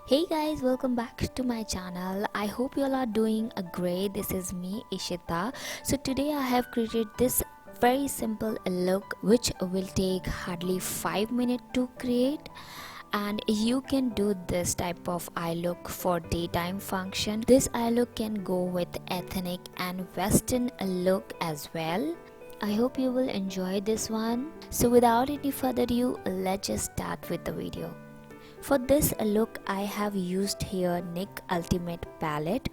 Hey guys, welcome back to my channel. I hope you all are doing a great. This is me, Ishita. So today I have created this very simple look which will take hardly 5 minutes to create, and you can do this type of eye look for daytime function. This eye look can go with ethnic and western look as well. I hope you will enjoy this one. So without any further ado, let's just start with the video. For this look I have used here NYX Ultimate palette.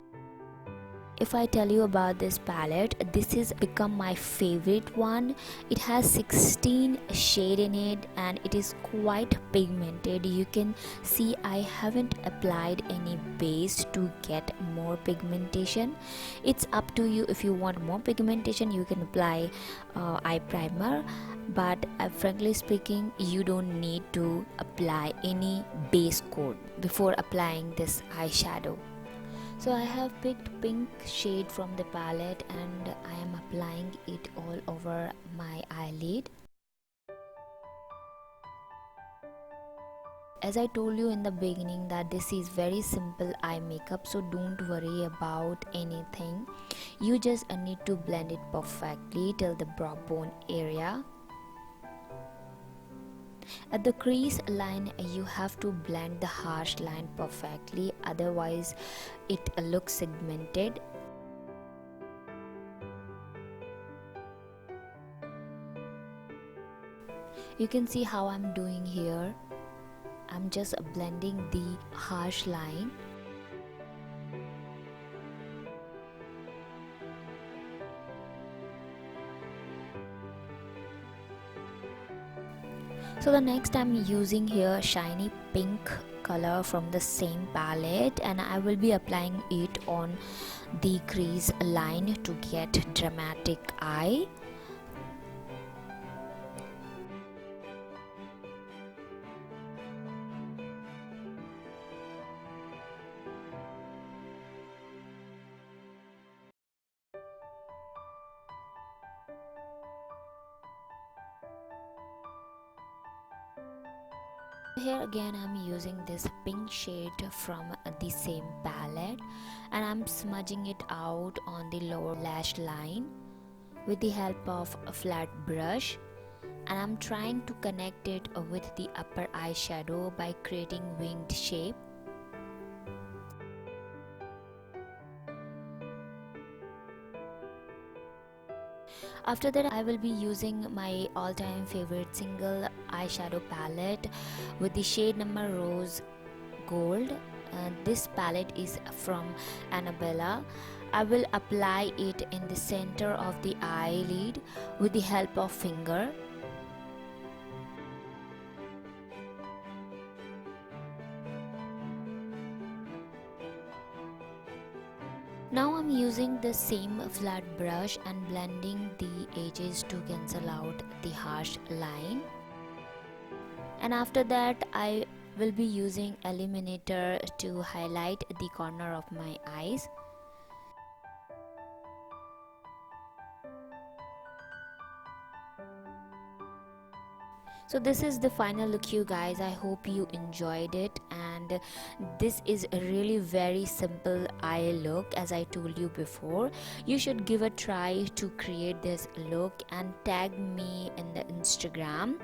If I tell you about this palette, this has become my favorite one. It has 16 shade in it and it is quite pigmented. You can see I haven't applied any base to get more pigmentation. It's up to you. If you want more pigmentation, you can apply eye primer, but frankly speaking, you don't need to apply any base coat before applying this eyeshadow. So I have picked pink shade from the palette and I am applying it all over my eyelid. As I told you in the beginning that this is very simple eye makeup, so don't worry about anything. You just need to blend it perfectly till the brow bone area. At the crease line, you have to blend the harsh line perfectly, otherwise it looks segmented. You can see how I'm doing here. I'm just blending the harsh line. So the next I'm using here shiny pink color from the same palette, and I will be applying it on the crease line to get dramatic eye. Here again I'm using this pink shade from the same palette and I'm smudging it out on the lower lash line with the help of a flat brush, and I'm trying to connect it with the upper eyeshadow by creating winged shape. After that I will be using my all-time favorite single eyeshadow palette with the shade number Rose Gold. This palette is from Annabella. I will apply it in the center of the eyelid with the help of finger. Now I'm using the same flat brush and blending the edges to cancel out the harsh line. And after that I will be using illuminator to highlight the corner of my eyes. So this is the final look, you guys. I hope you enjoyed it, and this is a really very simple eye look. As I told you before, you should give a try to create this look and tag me in the Instagram.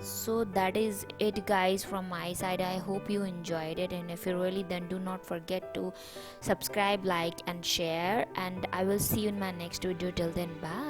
So that is it, guys, from my side. I hope you enjoyed it, and if you really, then do not forget to subscribe, like and share, and I will see you in my next video. Till then, bye.